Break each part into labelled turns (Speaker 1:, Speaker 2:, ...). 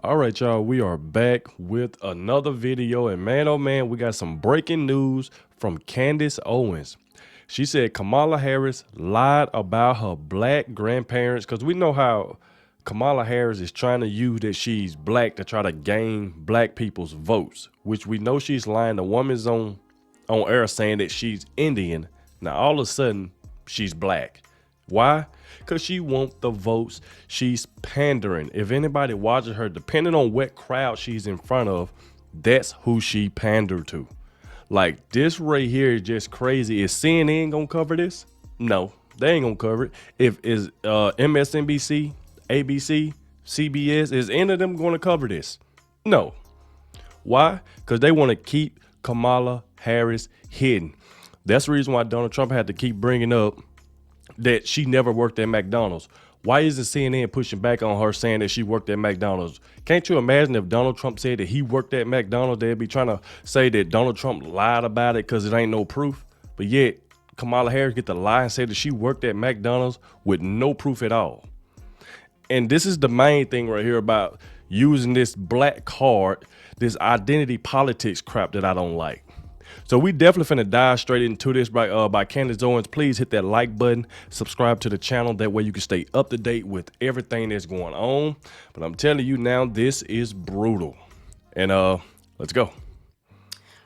Speaker 1: All right, y'all, we are back with another video. And man, oh man, we got some breaking news from Candace Owens. She said Kamala Harris lied about her black grandparents, because we know how Kamala Harris is trying to use that she's black to try to gain black people's votes, which we know she's lying. The woman's on air saying that she's Indian. Now, all of a sudden, she's black. Why? Because she wants the votes. She's pandering. If anybody watches her, depending on what crowd she's in front of, that's who she pandered to. Like, this right here is just crazy. Is CNN gonna cover this? No, they ain't gonna cover it. If is MSNBC, ABC, CBS, is any of them gonna cover this? No. Why? Because they want to keep Kamala Harris hidden. That's the reason why Donald Trump had to keep bringing up that she never worked at McDonald's. Why isn't CNN pushing back on her saying that she worked at McDonald's? Can't you imagine if Donald Trump said that he worked at McDonald's, they'd be trying to say that Donald Trump lied about it because it ain't no proof. But yet Kamala Harris get to lie and say that she worked at McDonald's with no proof at all. And this is the main thing right here about using this black card, this identity politics crap that I don't like. So we definitely finna dive straight into this by Candace Owens. Please hit that like button, subscribe to the channel. That way you can stay up to date with everything that's going on. But I'm telling you now, this is brutal. And let's go.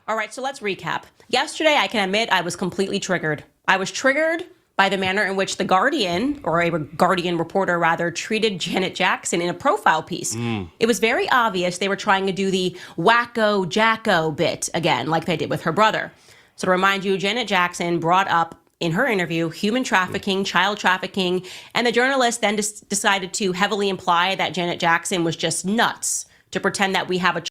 Speaker 2: All right, so let's recap. Yesterday, I can admit I was completely triggered. I was triggered by the manner in which the Guardian, or a Guardian reporter rather, treated Janet Jackson in a profile piece. It was very obvious they were trying to do the wacko jacko bit again, like they did with her brother. So to remind you, Janet Jackson brought up in her interview human trafficking, child trafficking, and the journalist then decided to heavily imply that Janet Jackson was just nuts to pretend that we have a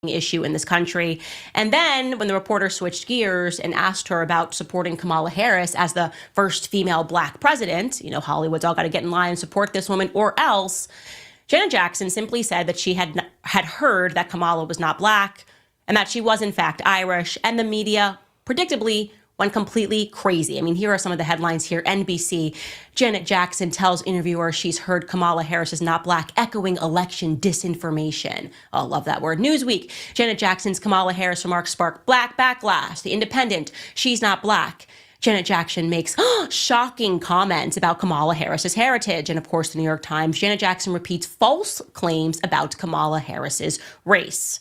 Speaker 2: issue in this country. And then when the reporter switched gears and asked her about supporting Kamala Harris as the first female black president, you know, Hollywood's all got to get in line and support this woman or else, Janet Jackson simply said that she had heard that Kamala was not black and that she was in fact Irish, and the media predictably went completely crazy. I mean, here are some of the headlines here. NBC, Janet Jackson tells interviewer she's heard Kamala Harris is not black, echoing election disinformation. Oh, love that word. Newsweek, Janet Jackson's Kamala Harris remarks spark black backlash. The Independent, she's not black. Janet Jackson makes shocking comments about Kamala Harris's heritage. And of course, the New York Times, Janet Jackson repeats false claims about Kamala Harris's race.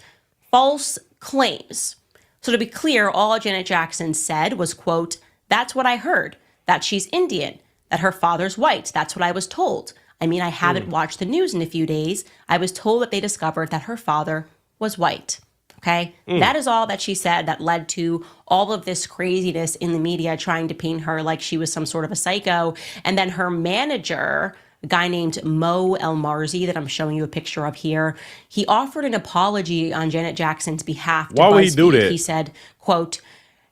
Speaker 2: False claims. So to be clear, all Janet Jackson said was, quote, "That's what I heard, that she's Indian, that her father's white. That's what I was told. I mean, I haven't watched the news in a few days. I was told that they discovered that her father was white." Okay? That is all that she said that led to all of this craziness in the media trying to paint her like she was some sort of a psycho. And then her manager, a guy named Mo El Marzi that I'm showing you a picture of here, he offered an apology on Janet Jackson's behalf to
Speaker 1: Why would he
Speaker 2: BuzzFeed.
Speaker 1: do that?
Speaker 2: He said, quote,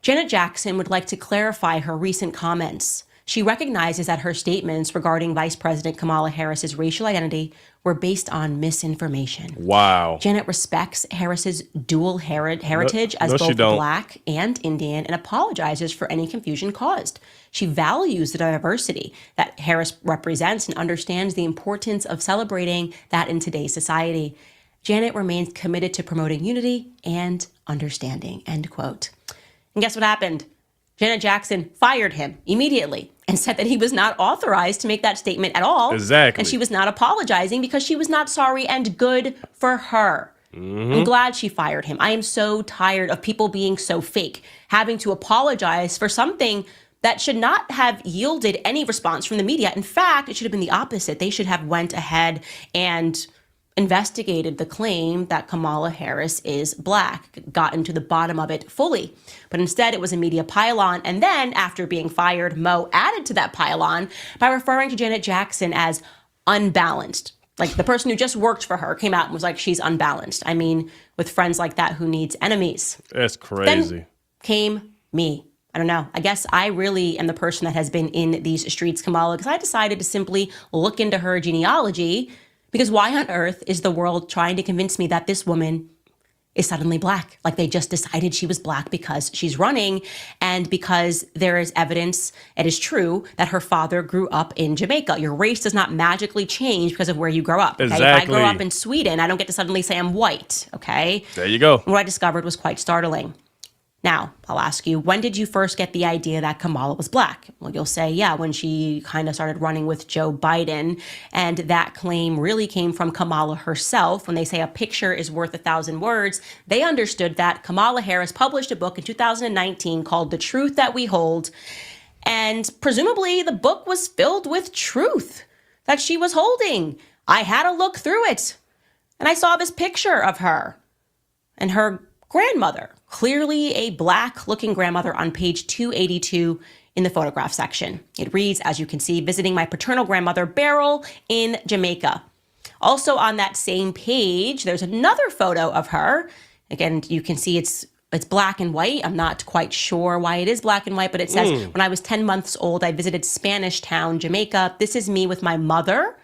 Speaker 2: "Janet Jackson would like to clarify her recent comments. She recognizes that her statements regarding Vice President Kamala Harris's racial identity were based on misinformation."
Speaker 1: Wow.
Speaker 2: Janet respects Harris's dual heritage as
Speaker 1: no, she
Speaker 2: both
Speaker 1: don't.
Speaker 2: black and Indian and apologizes for any confusion caused. She values the diversity that Harris represents and understands the importance of celebrating that in today's society. Janet remains committed to promoting unity and understanding, end quote. And guess what happened? Janet Jackson fired him immediately and said that he was not authorized to make that statement at all.
Speaker 1: Exactly.
Speaker 2: And she was not apologizing because she was not sorry, and good for her. I'm glad she fired him. I am so tired of people being so fake, having to apologize for something that should not have yielded any response from the media. In fact, it should have been the opposite. They should have went ahead and investigated the claim that Kamala Harris is black, gotten to the bottom of it fully. But instead, it was a media pylon. And then, after being fired, Mo added to that pylon by referring to Janet Jackson as unbalanced. Like, the person who just worked for her came out and was like, she's unbalanced. I mean, with friends like that, who needs enemies?
Speaker 1: That's crazy.
Speaker 2: Then came me. I don't know. I guess I really am the person that has been in these streets, Kamala, because I decided to simply look into her genealogy. Because why on earth is the world trying to convince me that this woman is suddenly black. Like they just decided she was black because she's running and because there is evidence, it is true, that her father grew up in Jamaica. Your race does not magically change because of where you grow up. Okay?
Speaker 1: Exactly.
Speaker 2: If I grow up in Sweden, I don't get to suddenly say I'm white. Okay.
Speaker 1: There you go.
Speaker 2: What I discovered was quite startling. Now, I'll ask you, when did you first get the idea that Kamala was black? Well, you'll say, yeah, when she kind of started running with Joe Biden. And that claim really came from Kamala herself. When they say a picture is worth 1,000 words, they understood that. Kamala Harris published a book in 2019 called The Truth That We Hold. And presumably the book was filled with truth that she was holding. I had a look through it. And I saw this picture of her and her grandmother, clearly a black-looking grandmother, on page 282 in the photograph section. It reads, as you can see, visiting my paternal grandmother, Beryl, in Jamaica. Also on that same page, there's another photo of her. Again, you can see it's black and white. I'm not quite sure why it is black and white, but it says, when I was 10 months old, I visited Spanish Town, Jamaica. This is me with my mother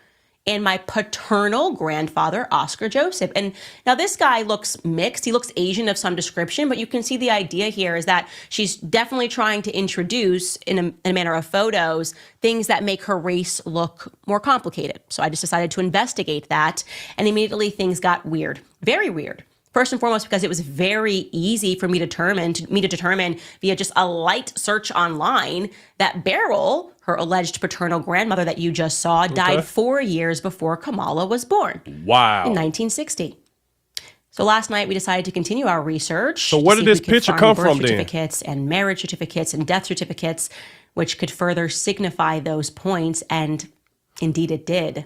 Speaker 2: and my paternal grandfather, Oscar Joseph. And now this guy looks mixed. He looks Asian of some description, but you can see the idea here is that she's definitely trying to introduce, in a manner of photos, things that make her race look more complicated. So I just decided to investigate that, and immediately things got weird, very weird. First and foremost, because it was very easy for me to determine via just a light search online that Beryl, her alleged paternal grandmother that you just saw, died 4 years before Kamala was born.
Speaker 1: Wow.
Speaker 2: In 1960. So last night we decided to continue our research.
Speaker 1: So where did this picture come from then?
Speaker 2: Certificates and marriage certificates and death certificates, which could further signify those points, and indeed it did.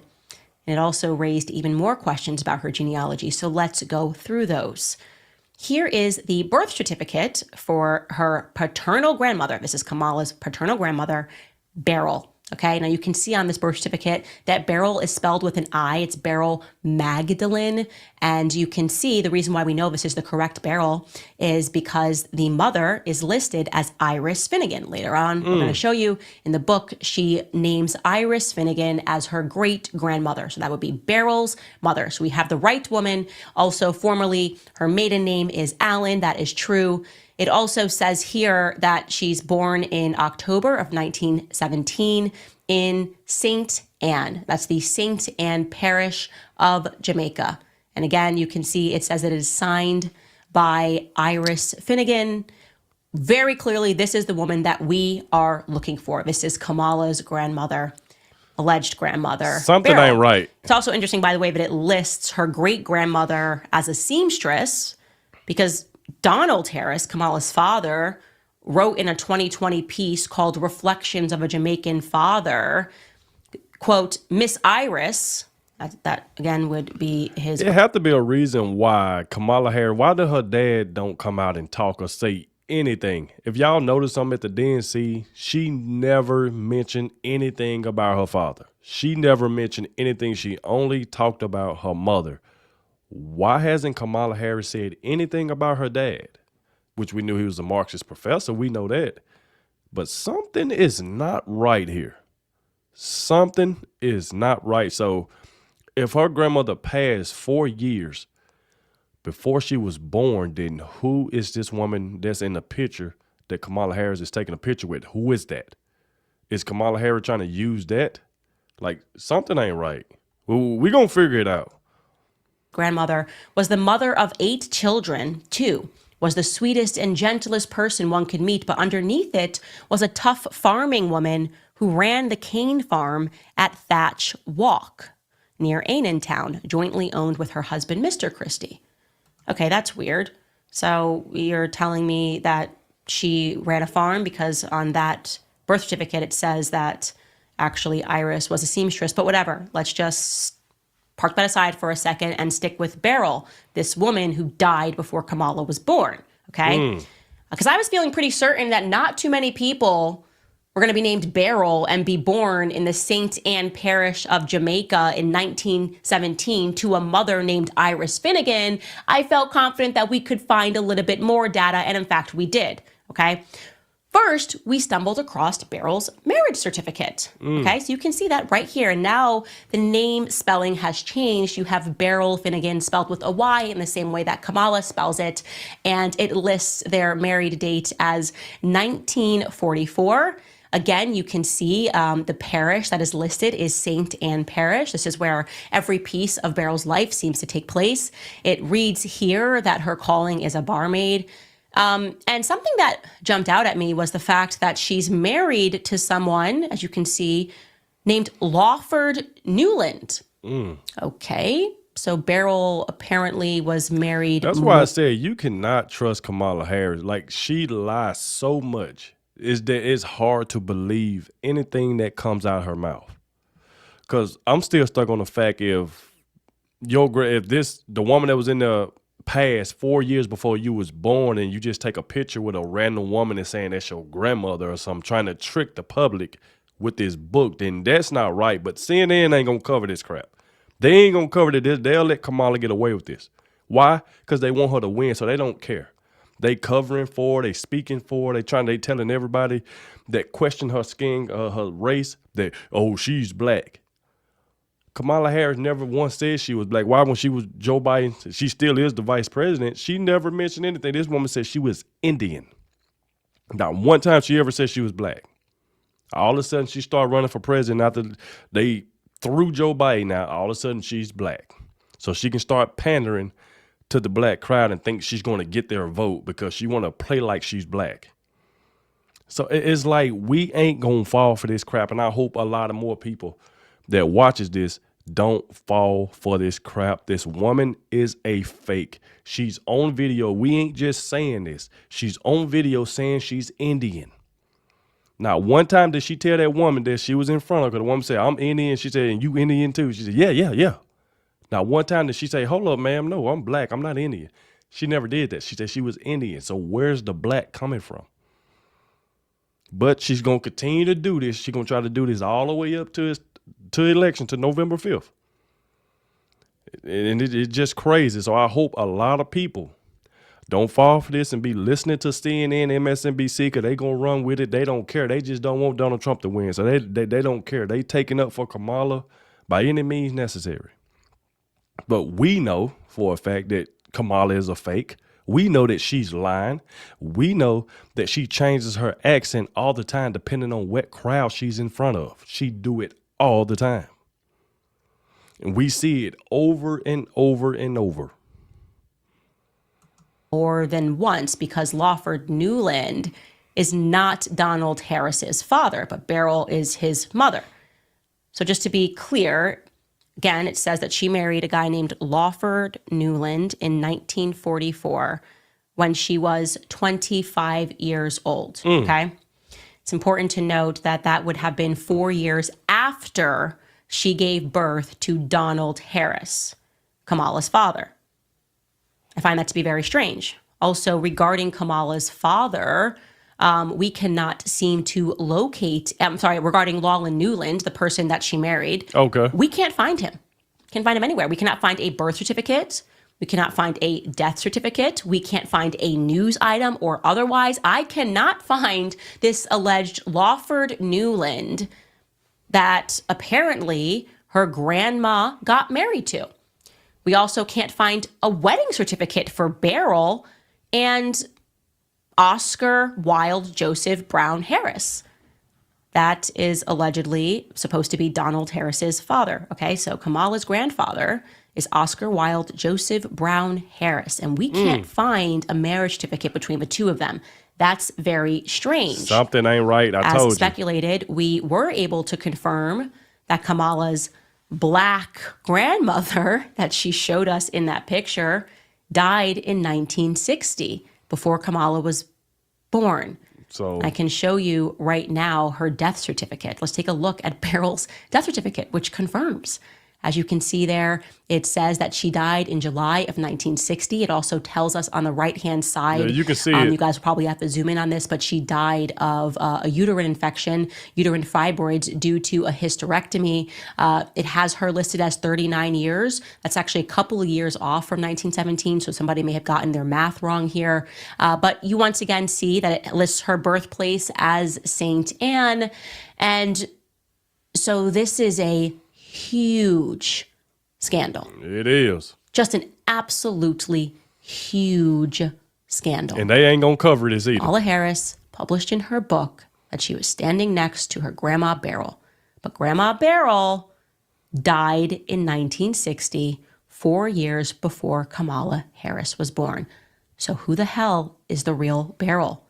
Speaker 2: And it also raised even more questions about her genealogy. So let's go through those. Here is the birth certificate for her paternal grandmother. This is Kamala's paternal grandmother, Beryl. Okay, now you can see on this birth certificate that Beryl is spelled with an I. It's Beryl Magdalene. And you can see the reason why we know this is the correct Beryl is because the mother is listed as Iris Finnegan. Later on, we're going to show you in the book, she names Iris Finnegan as her great grandmother. So that would be Beryl's mother. So we have the right woman. Also, formerly, her maiden name is Allen. That is true. It also says here that she's born in October of 1917 in St. Anne. That's the St. Anne parish of Jamaica. And again, you can see it says that it is signed by Iris Finnegan. Very clearly, this is the woman that we are looking for. This is Kamala's grandmother, alleged grandmother.
Speaker 1: Something
Speaker 2: Beryl.
Speaker 1: ain't right.
Speaker 2: It's also interesting, by the way, that it lists her great-grandmother as a seamstress because Donald Harris, Kamala's father, wrote in a 2020 piece called Reflections of a Jamaican Father, quote, Miss Iris, that again would be his.
Speaker 1: There have to be a reason why Kamala Harris, why did her dad don't come out and talk or say anything? If y'all notice something at the DNC, she never mentioned anything about her father. She never mentioned anything. She only talked about her mother. Why hasn't Kamala Harris said anything about her dad? Which we knew he was a Marxist professor. We know that. But something is not right here. Something is not right. So if her grandmother passed 4 years before she was born, then who is this woman that's in the picture that Kamala Harris is taking a picture with? Who is that? Is Kamala Harris trying to use that? Like, something ain't right. We're going to figure it out.
Speaker 2: Grandmother was the mother of 8 children, too, was the sweetest and gentlest person one could meet, but underneath it was a tough farming woman who ran the cane farm at Thatch Walk near Annan Town, jointly owned with her husband, Mr. Christie. Okay, that's weird. So you're telling me that she ran a farm because on that birth certificate it says that actually Iris was a seamstress, but whatever. Let's just park that aside for a second and stick with Beryl, this woman who died before Kamala was born, okay? Because I was feeling pretty certain that not too many people were going to be named Beryl and be born in the St. Anne parish of Jamaica in 1917 to a mother named Iris Finnegan. I felt confident that we could find a little bit more data, and in fact, we did, okay? First, we stumbled across Beryl's marriage certificate. Okay, so you can see that right here. And now the name spelling has changed. You have Beryl Finnegan spelled with a Y in the same way that Kamala spells it. And it lists their married date as 1944. Again, you can see the parish that is listed is St. Anne Parish. This is where every piece of Beryl's life seems to take place. It reads here that her calling is a barmaid. And something that jumped out at me was the fact that she's married to someone, as you can see, named Lawford Newland. Okay, so Beryl apparently was married.
Speaker 1: That's why I said you cannot trust Kamala Harris. Like, she lies so much. It's hard to believe anything that comes out of her mouth. Because I'm still stuck on the fact the woman that was in the past 4 years before you was born, and you just take a picture with a random woman and saying that's your grandmother or something, trying to trick the public with this book, then that's not right. But CNN ain't gonna cover this crap. They ain't gonna cover this. They'll let Kamala get away with this. Why? Because they want her to win, so they don't care. They covering for her, they speaking for her, they telling everybody that question her skin, her race, that, oh, she's black. Kamala Harris never once said she was black. Why, when she was Joe Biden, she still is the vice president, she never mentioned anything. This woman said she was Indian. Not one time she ever said she was black. All of a sudden, she started running for president after they threw Joe Biden out. All of a sudden, she's black. So she can start pandering to the black crowd and think she's going to get their vote because she want to play like she's black. So it's like, we ain't going to fall for this crap. And I hope a lot of more people that watches this don't fall for this crap. This woman is a fake. She's on video. We ain't just saying this. She's on video saying she's Indian. Now, one time did she tell that woman that she was in front of her? The woman said, I'm Indian. She said, and you Indian too? She said, yeah. Now, one time did she say, hold up, ma'am, no, I'm black. I'm not Indian. She never did that. She said she was Indian. So where's the black coming from? But she's going to continue to do this. She's going to try to do this all the way up to election, to November 5th. And it's just crazy. So I hope a lot of people don't fall for this and be listening to CNN, MSNBC, because they going to run with it. They don't care. They just don't want Donald Trump to win. So they don't care. They taking up for Kamala by any means necessary. But we know for a fact that Kamala is a fake. We know that she's lying. We know that she changes her accent all the time depending on what crowd she's in front of. She do it all the time. And we see it over and over and over.
Speaker 2: More than once, because Lawford Newland is not Donald Harris's father, but Beryl is his mother. So just to be clear, again, it says that she married a guy named Lawford Newland in 1944 when she was 25 years old, okay? It's important to note that that would have been 4 years after she gave birth to Donald Harris, Kamala's father. I find that to be very strange. Also, regarding Kamala's father, we cannot seem to locate, regarding Lawland Newland, the person that she married.
Speaker 1: Okay.
Speaker 2: We can't find him. Can't find him anywhere. We cannot find a birth certificate. We cannot find a death certificate. We can't find a news item or otherwise. I cannot find this alleged Lawford Newland that apparently her grandma got married to. We also can't find a wedding certificate for Beryl and Oscar Wilde Joseph Brown Harris. That is allegedly supposed to be Donald Harris's father. Okay, so Kamala's grandfather is Oscar Wilde Joseph Brown Harris, and we can't find a marriage certificate between the two of them. That's very strange.
Speaker 1: Something ain't right. I told you.
Speaker 2: As speculated, we were able to confirm that Kamala's black grandmother that she showed us in that picture died in 1960, before Kamala was born.
Speaker 1: So
Speaker 2: I can show you right now her death certificate. Let's take a look at Beryl's death certificate, which confirms As you can see there, it says that she died in July of 1960. It also tells us on the right-hand side,
Speaker 1: Yeah, you can see it.
Speaker 2: you guys will probably have to zoom in on this, but she died of a uterine infection, uterine fibroids due to a hysterectomy. It has her listed as 39 years. That's actually a couple of years off from 1917, so somebody may have gotten their math wrong here. But you once again see that it lists her birthplace as St. Anne. And so this is a huge scandal.
Speaker 1: It is.
Speaker 2: Just an absolutely huge scandal.
Speaker 1: And they ain't gonna cover this either.
Speaker 2: Kamala Harris published in her book that she was standing next to her Grandma Beryl. But Grandma Beryl died in 1960, 4 years before Kamala Harris was born. So who the hell is the real Beryl?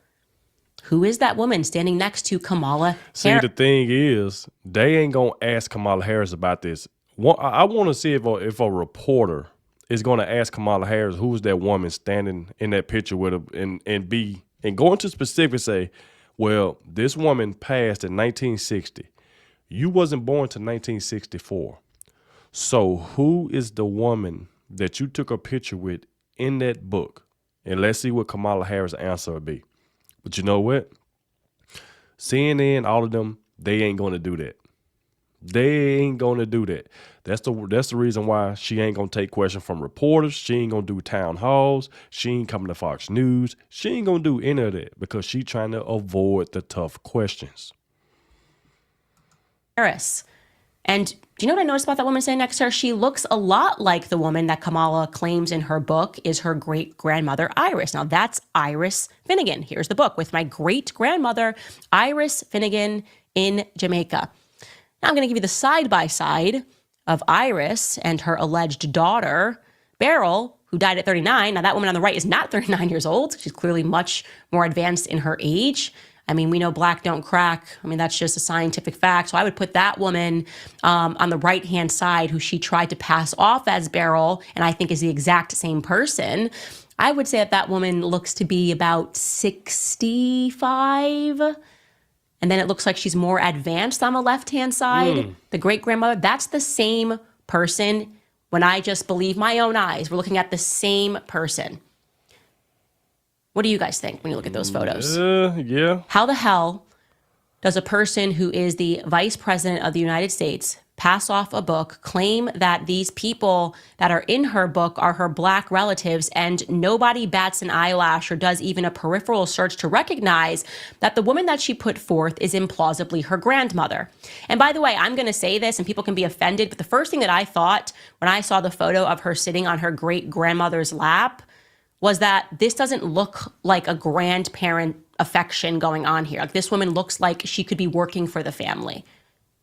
Speaker 2: Who is that woman standing next to Kamala
Speaker 1: See, the thing is, they ain't gonna ask Kamala Harris about this. I want to see if a reporter is gonna ask Kamala Harris who's that woman standing in that picture with her, and go into specifics, say, well, this woman passed in 1960. You wasn't born to 1964. So who is the woman that you took a picture with in that book? And let's see what Kamala Harris' answer would be. But you know what? CNN, all of them, they ain't going to do that. They ain't going to do that. That's the reason why she ain't going to take questions from reporters. She ain't going to do town halls. She ain't coming to Fox News. She ain't going to do any of that because she trying to avoid the tough questions.
Speaker 2: Harris. And do you know what I noticed about that woman standing next to her? She looks a lot like the woman that Kamala claims in her book is her great-grandmother, Iris. Now, that's Iris Finnegan. Here's the book with my great-grandmother, Iris Finnegan in Jamaica. Now, I'm going to give you the side-by-side of Iris and her alleged daughter, Beryl, who died at 39. Now, that woman on the right is not 39 years old. She's clearly much more advanced in her age. I mean, we know black don't crack. I mean, that's just a scientific fact. So I would put that woman on the right-hand side, who she tried to pass off as Beryl, and I think is the exact same person. I would say that woman looks to be about 65. And then it looks like she's more advanced on the left-hand side. The great-grandmother, that's the same person. When I just believe my own eyes, we're looking at the same person. What do you guys think when you look at those photos?
Speaker 1: Yeah.
Speaker 2: How the hell does a person who is the vice president of the United States pass off a book, claim that these people that are in her book are her black relatives, and nobody bats an eyelash or does even a peripheral search to recognize that the woman that she put forth is implausibly her grandmother? And by the way, I'm going to say this and people can be offended, but the first thing that I thought when I saw the photo of her sitting on her great-grandmother's lap was that this doesn't look like a grandparent affection going on here. Like, this woman looks like she could be working for the family.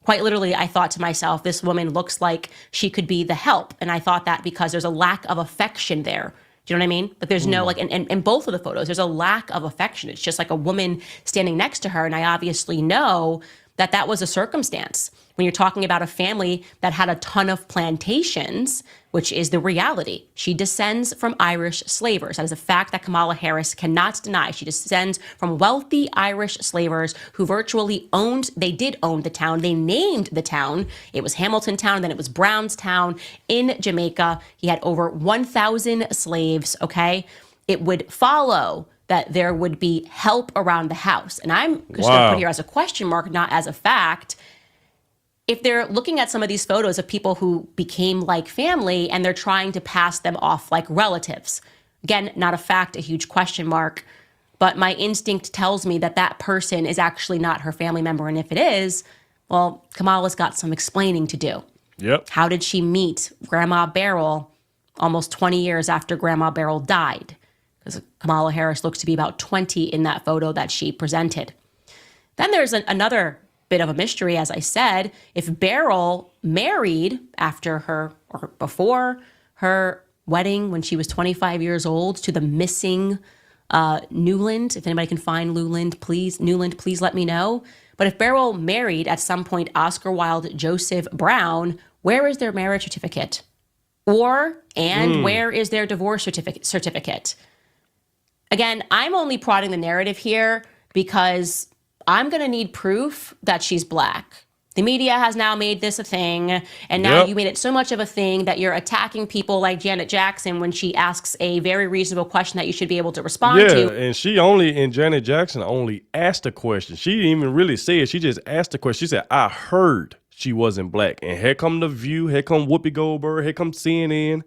Speaker 2: Quite literally, I thought to myself, this woman looks like she could be the help. And I thought that because there's a lack of affection there. Do you know what I mean? But there's no, like, in both of the photos, there's a lack of affection. It's just like a woman standing next to her. And I obviously know that that was a circumstance. When you're talking about a family that had a ton of plantations, which is the reality. She descends from Irish slavers. That is a fact that Kamala Harris cannot deny. She descends from wealthy Irish slavers who virtually they did own the town. They named the town. It was Hamilton Town, then it was Brownstown in Jamaica. He had over 1,000 slaves, okay? It would follow that there would be help around the house. And I'm just going to put here as a question mark, not as a fact. If they're looking at some of these photos of people who became like family and they're trying to pass them off like relatives, again, not a fact, a huge question mark, but my instinct tells me that that person is actually not her family member. And if it is, well, Kamala's got some explaining to do.
Speaker 1: Yep.
Speaker 2: How did she meet Grandma Beryl almost 20 years after Grandma Beryl died? Because Kamala Harris looks to be about 20 in that photo that she presented. Then there's another bit of a mystery, as I said. If Beryl married after her or before her wedding when she was 25 years old to the missing Newland, if anybody can find Newland, please let me know. But if Beryl married at some point Oscar Wilde Joseph Brown, where is their marriage certificate? Where is their divorce certificate? Again, I'm only prodding the narrative here because I'm going to need proof that she's black. The media has now made this a thing, and now
Speaker 1: Yep.
Speaker 2: you made it so much of a thing that you're attacking people like Janet Jackson when she asks a very reasonable question that you should be able to respond
Speaker 1: Yeah,
Speaker 2: to.
Speaker 1: and Janet Jackson only asked a question. She didn't even really say it. She just asked the question. She said, I heard she wasn't black. And here come The View, here come Whoopi Goldberg, here come CNN.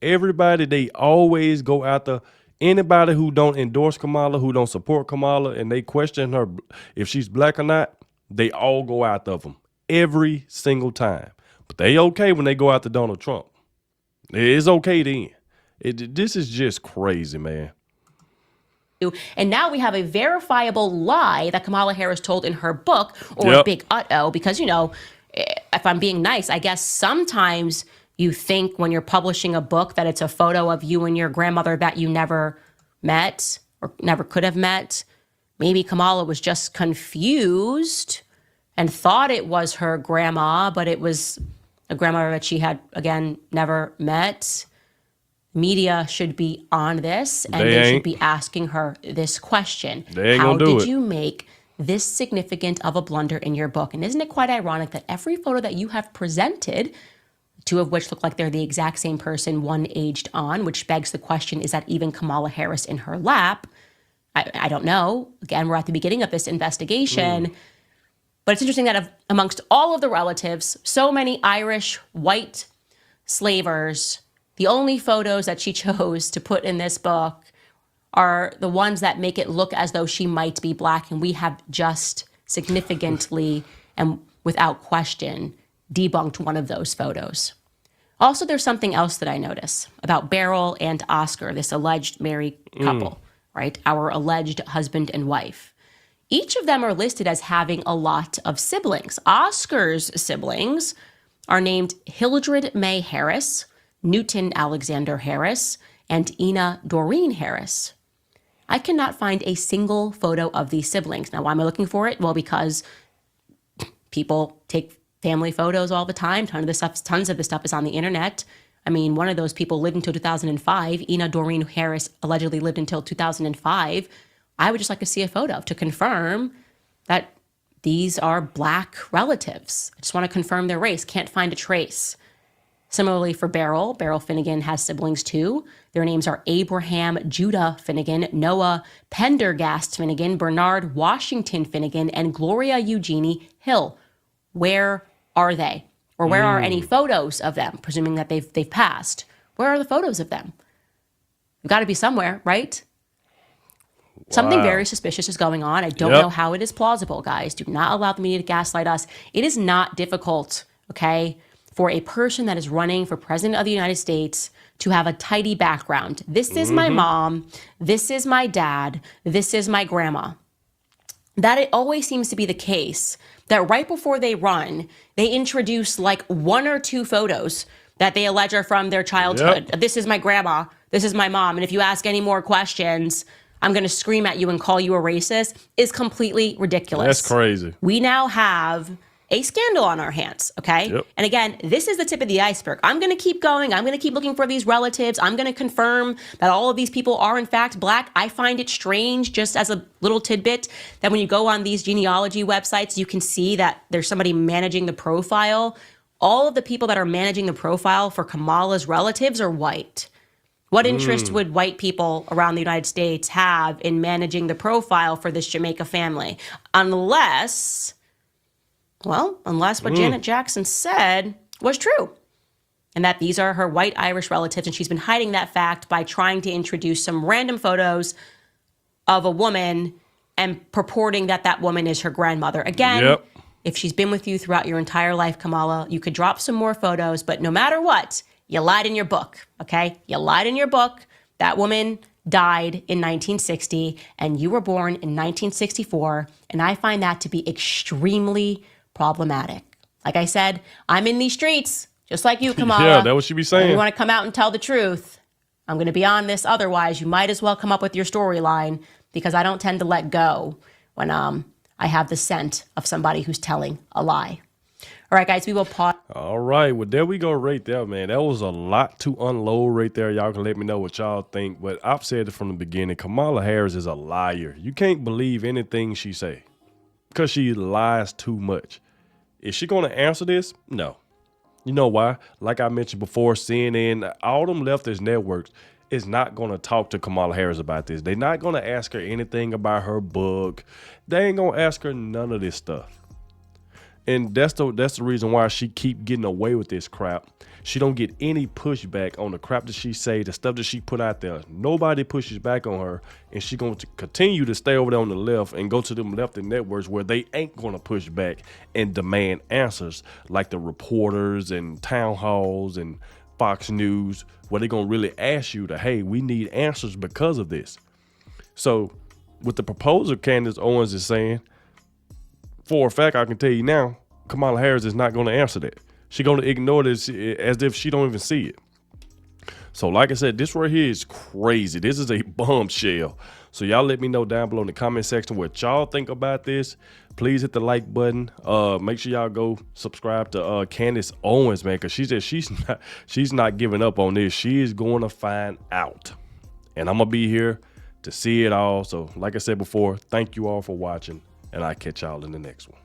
Speaker 1: Everybody, they always go after anybody who don't endorse Kamala, who don't support Kamala, and they question her if she's black or not. They all go after them every single time. But they okay when they go after Donald Trump. It's okay then. This is just crazy, man.
Speaker 2: And now we have a verifiable lie that Kamala Harris told in her book, or a
Speaker 1: Yep.
Speaker 2: big uh-oh, because, you know, if I'm being nice, I guess sometimes you think when you're publishing a book that it's a photo of you and your grandmother that you never met or never could have met. Maybe Kamala was just confused and thought it was her grandma, but it was a grandmother that she had, again, never met. Media should be on this, and they should be asking her this question.
Speaker 1: They ain't
Speaker 2: How
Speaker 1: gonna do
Speaker 2: did
Speaker 1: it.
Speaker 2: you make this significant of a blunder in your book? And isn't it quite ironic that every photo that you have presented, two of which look like they're the exact same person, one aged on, which begs the question, is that even Kamala Harris in her lap? I don't know. Again, we're at the beginning of this investigation. But it's interesting that amongst all of the relatives, so many Irish white slavers, the only photos that she chose to put in this book are the ones that make it look as though she might be black. And we have just significantly and without question debunked one of those photos. Also, there's something else that I notice about Beryl and Oscar, this alleged married couple, right? Our alleged husband and wife. Each of them are listed as having a lot of siblings. Oscar's siblings are named Hildred May Harris, Newton Alexander Harris, and Ina Doreen Harris. I cannot find a single photo of these siblings. Now, why am I looking for it? Well, because people take family photos all the time. Tons of this stuff is on the internet. I mean, one of those people lived until 2005. Ina Doreen Harris allegedly lived until 2005. I would just like to see a photo to confirm that these are black relatives. I just want to confirm their race. Can't find a trace. Similarly for Beryl Finnegan has siblings too. Their names are Abraham Judah Finnegan, Noah Pendergast Finnegan, Bernard Washington Finnegan, and Gloria Eugenie Hill. Where are they? Or where are any photos of them, presuming that they've passed? Where are the photos of them? They've got to be somewhere, right? Something very suspicious is going on. I don't know how it is plausible, guys. Do not allow the media to gaslight us. It is not difficult, okay, for a person that is running for president of the United States to have a tidy background. This is my mom. This is my dad. This is my grandma. That it always seems to be the case that right before they run, they introduce like one or two photos that they allege are from their childhood. This is my grandma. This is my mom. And if you ask any more questions, I'm going to scream at you and call you a racist, is completely ridiculous.
Speaker 1: That's crazy.
Speaker 2: We now have a scandal on our hands, okay? And again, this is the tip of the iceberg. I'm going to keep going. I'm going to keep looking for these relatives. I'm going to confirm that all of these people are in fact black. I find it strange, just as a little tidbit, that when you go on these genealogy websites, you can see that there's somebody managing the profile. All of the people that are managing the profile for Kamala's relatives are white. What interest would white people around the United States have in managing the profile for this Jamaica family? Unless what Janet Jackson said was true, and that these are her white Irish relatives, and she's been hiding that fact by trying to introduce some random photos of a woman and purporting that that woman is her grandmother. Again, if she's been with you throughout your entire life, Kamala, you could drop some more photos, but no matter what, you lied in your book, okay? You lied in your book. That woman died in 1960, and you were born in 1964, and I find that to be extremely problematic. Like I said, I'm in these streets, just like you, Kamala.
Speaker 1: Yeah, that's what she be saying.
Speaker 2: And you want to come out and tell the truth. I'm going to be on this. Otherwise, you might as well come up with your storyline, because I don't tend to let go when I have the scent of somebody who's telling a lie. All right, guys, we will pause.
Speaker 1: All right, well, there we go right there, man. That was a lot to unload right there. Y'all can let me know what y'all think. But I've said it from the beginning. Kamala Harris is a liar. You can't believe anything she say because she lies too much. Is she going to answer this? No. You know why? Like I mentioned before, CNN, all them leftist networks is not going to talk to Kamala Harris about this. They're not going to ask her anything about her book. They ain't going to ask her none of this stuff. And that's the reason why she keep getting away with this crap. She don't get any pushback on the crap that she say, the stuff that she put out there. Nobody pushes back on her, and she going to continue to stay over there on the left and go to them lefty networks where they ain't going to push back and demand answers like the reporters and town halls and Fox News, where they going to really ask you to, hey, we need answers because of this. So with the proposal Candace Owens is saying, for a fact, I can tell you now, Kamala Harris is not going to answer that. She's going to ignore this as if she don't even see it. So like I said, this right here is crazy. This is a bombshell. So y'all let me know down below in the comment section what y'all think about this. Please hit the like button. Make sure y'all go subscribe to Candace Owens, man, because she said she's not giving up on this. She is going to find out. And I'm going to be here to see it all. So like I said before, thank you all for watching. And I'll catch y'all in the next one.